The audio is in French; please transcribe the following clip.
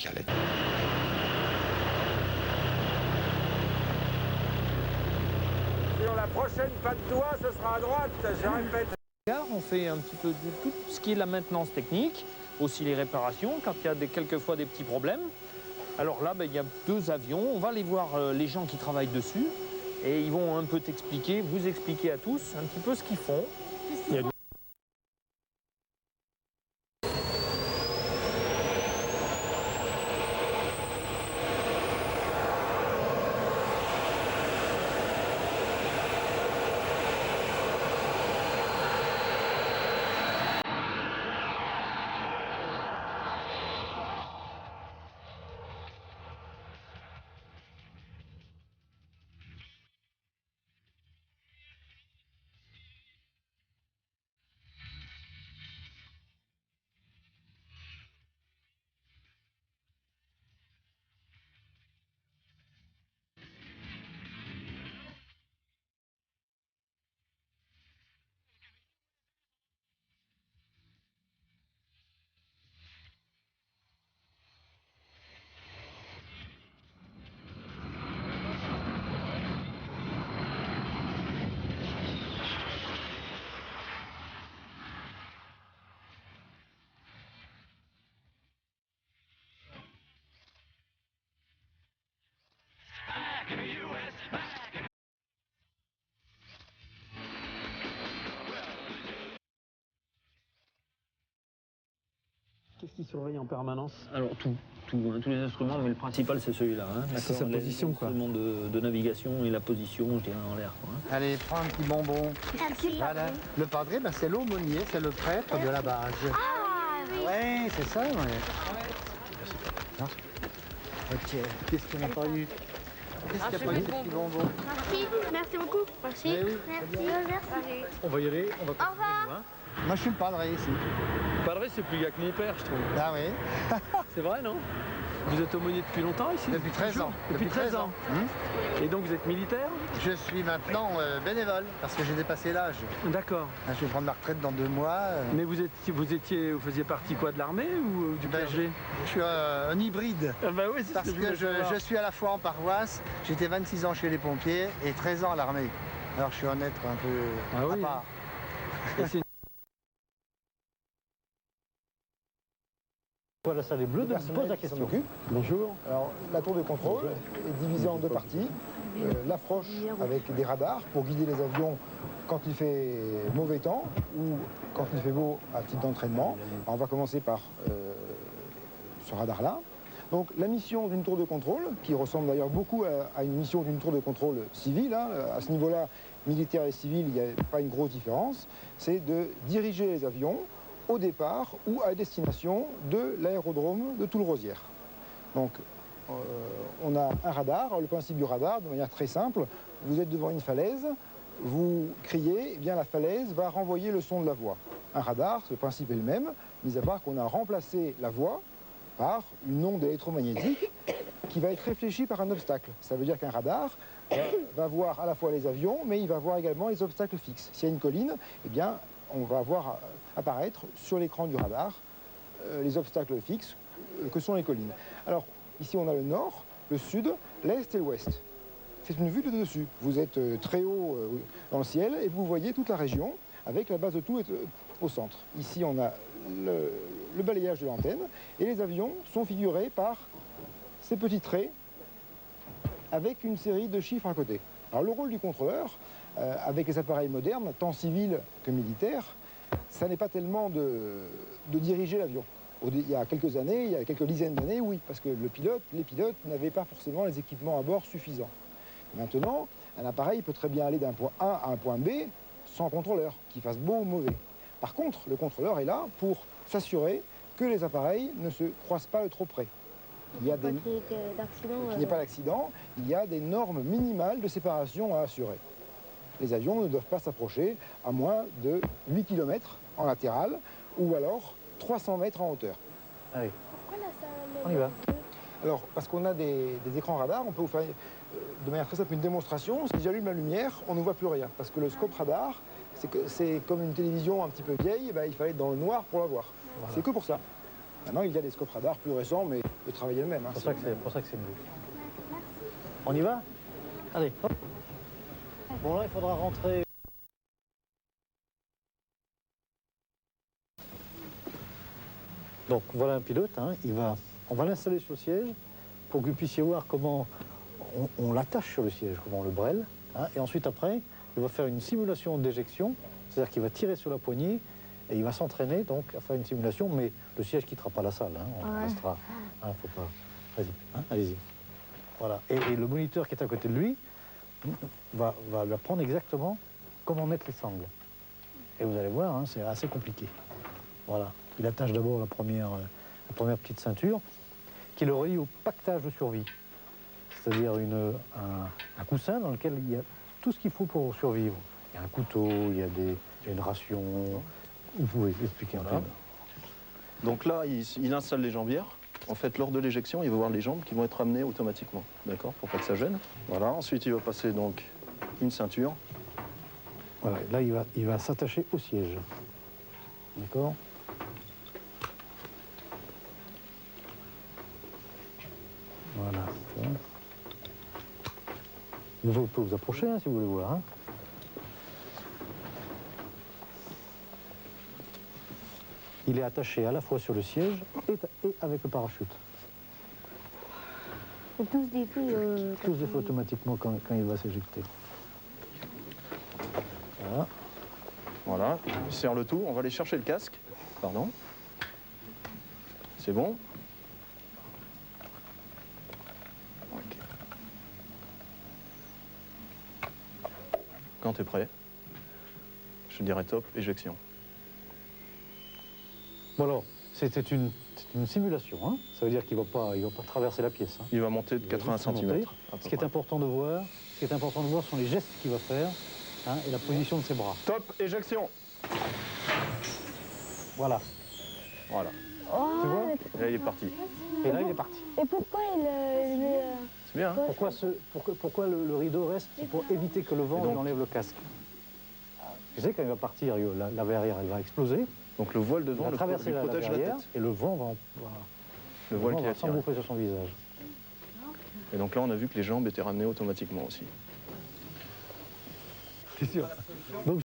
qui allait. Sur la prochaine pas de doigt, ce sera à droite, je répète. On fait un petit peu de tout ce qui est la maintenance technique, aussi les réparations, quand il y a quelquefois des petits problèmes. Alors là, il y a 2 avions, on va aller voir les gens qui travaillent dessus et ils vont un peu t'expliquer, vous expliquer à tous un petit peu ce qu'ils font. Qu'est-ce qui surveille en permanence? Alors tout, tous les instruments, mais le principal c'est celui-là. Hein, c'est sa position, quoi. L'instrument de navigation et la position, je dirais, en l'air. Allez, prends un petit bonbon. Voilà. Le padré, c'est l'aumônier, c'est le prêtre de la base. Ah oui. Ouais, c'est ça, ouais. Ok, qu'est-ce qu'on n'a pas eu? Qu'est-ce qu'il n'y a pas eu, ces petits bonbons? Merci, merci beaucoup. Merci. Eh oui, Merci. Merci. On va y aller, on va Au revoir. Moi, je suis le padré ici. Padré, c'est plus gars que mon père, je trouve. Ah oui. C'est vrai, non? Vous êtes aumônier depuis longtemps ici? Depuis 13 ans. Depuis 13 ans. Et donc vous êtes militaire? Je suis maintenant bénévole parce que j'ai dépassé l'âge. D'accord. Je vais prendre ma retraite dans 2 mois. Mais vous faisiez partie quoi, de l'armée ou du clergé? Je suis un hybride. Ah bah oui, c'est Parce ce que que je voulais savoir. je suis à la fois en paroisse, j'étais 26 ans chez les pompiers et 13 ans à l'armée. Alors je suis un être un peu à part. Et c'est Voilà, ça les bleus, pose la question. Bonjour. Alors, la tour de contrôle est divisée en 2 parties. L'approche avec des radars pour guider les avions quand il fait mauvais temps ou quand il fait beau à titre d'entraînement. On va commencer par ce radar-là. Donc la mission d'une tour de contrôle, qui ressemble d'ailleurs beaucoup à une mission d'une tour de contrôle civile, hein, à ce niveau-là, militaire et civil, il n'y a pas une grosse différence, c'est de diriger les avions au départ ou à destination de l'aérodrome de Toul-Rosières. Donc on a un radar. Le principe du radar, de manière très simple, vous êtes devant une falaise, vous criez, et bien la falaise va renvoyer le son de la voix. Un radar, ce principe est le même, mis à part qu'on a remplacé la voix par une onde électromagnétique qui va être réfléchie par un obstacle. Ça veut dire qu'un radar va voir à la fois les avions, mais il va voir également les obstacles fixes. S'il y a une colline, eh bien, on va voir apparaître sur l'écran du radar les obstacles fixes que sont les collines. Alors, ici, on a le nord, le sud, l'est et l'ouest. C'est une vue de dessus. Vous êtes très haut dans le ciel et vous voyez toute la région avec la base de tout au centre. Ici, on a le balayage de l'antenne et les avions sont figurés par ces petits traits avec une série de chiffres à côté. Alors, le rôle du contrôleur, avec les appareils modernes, tant civils que militaires, ça n'est pas tellement de diriger l'avion. Il y a quelques années, il y a quelques dizaines d'années, oui, parce que les pilotes n'avaient pas forcément les équipements à bord suffisants. Maintenant, un appareil peut très bien aller d'un point A à un point B sans contrôleur, qu'il fasse beau ou mauvais. Par contre, le contrôleur est là pour s'assurer que les appareils ne se croisent pas de trop près. Il n'y a pas d'accident, il y a des normes minimales de séparation à assurer. Les avions ne doivent pas s'approcher à moins de 8 km en latéral ou alors 300 mètres en hauteur. Allez, On y va. Alors, parce qu'on a des écrans radars, on peut vous faire de manière très simple une démonstration. Si j'allume la lumière, on ne voit plus rien. Parce que le scope radar, c'est comme une télévision un petit peu vieille, il fallait être dans le noir pour la voir. Voilà. C'est que pour ça. Maintenant, il y a des scopes radars plus récents, mais le travail est le même. Hein. C'est pour ça que c'est mieux. On y va? Allez, hop. Bon, là, il faudra rentrer. Donc, voilà un pilote. Hein. On va l'installer sur le siège pour que vous puissiez voir comment on l'attache sur le siège, comment on le brêle. Hein. Et ensuite, après, il va faire une simulation d'éjection, c'est-à-dire qu'il va tirer sur la poignée et il va s'entraîner donc à faire une simulation, mais le siège ne quittera pas la salle. Hein. On restera. Hein, faut pas. Vas-y, hein, allez-y. Voilà. Et le moniteur qui est à côté de lui va lui apprendre exactement comment mettre les sangles. Et vous allez voir, hein, c'est assez compliqué. Voilà. Il attache d'abord la première petite ceinture qui le relie au pactage de survie. C'est-à-dire un coussin dans lequel il y a tout ce qu'il faut pour survivre. Il y a un couteau, il y a une ration. Vous pouvez expliquer un peu. Donc là, il installe les jambières. En fait, lors de l'éjection, il va voir les jambes qui vont être amenées automatiquement, d'accord, pour pas que ça gêne. Voilà, ensuite il va passer donc une ceinture. Voilà, là il va s'attacher au siège. D'accord? Voilà. Vous pouvez vous approcher hein, si vous voulez voir. Hein. Il est attaché à la fois sur le siège et avec le parachute. Et tout se défait. Tout se défait automatiquement quand il va s'éjecter. Voilà. Voilà, il serre le tout. On va aller chercher le casque. Pardon. C'est bon. Okay. Quand tu es prêt, je dirais top, éjection. Bon alors, c'était une simulation, hein. Ça veut dire qu'il ne va pas traverser la pièce. Hein. Il va monter de 80 cm. Ce qui est important de voir, sont les gestes qu'il va faire hein, et la position de ses bras. Top, éjection. Voilà. Voilà. Oh, Tu vois? Et là, il est parti. Et là, il est parti. et pourquoi il met... C'est bien, hein? Pourquoi le rideau reste? C'est pour éviter que le vent donc, lui enlève le casque. Tu sais, quand il va partir, la verrière, elle va exploser. Donc le voile Il devant va lui traverser la protège la verrière tête. et le vent Le voile qui va attire. s'engouffrer sur son visage. Et donc là, on a vu que les jambes étaient ramenées automatiquement aussi. C'est sûr.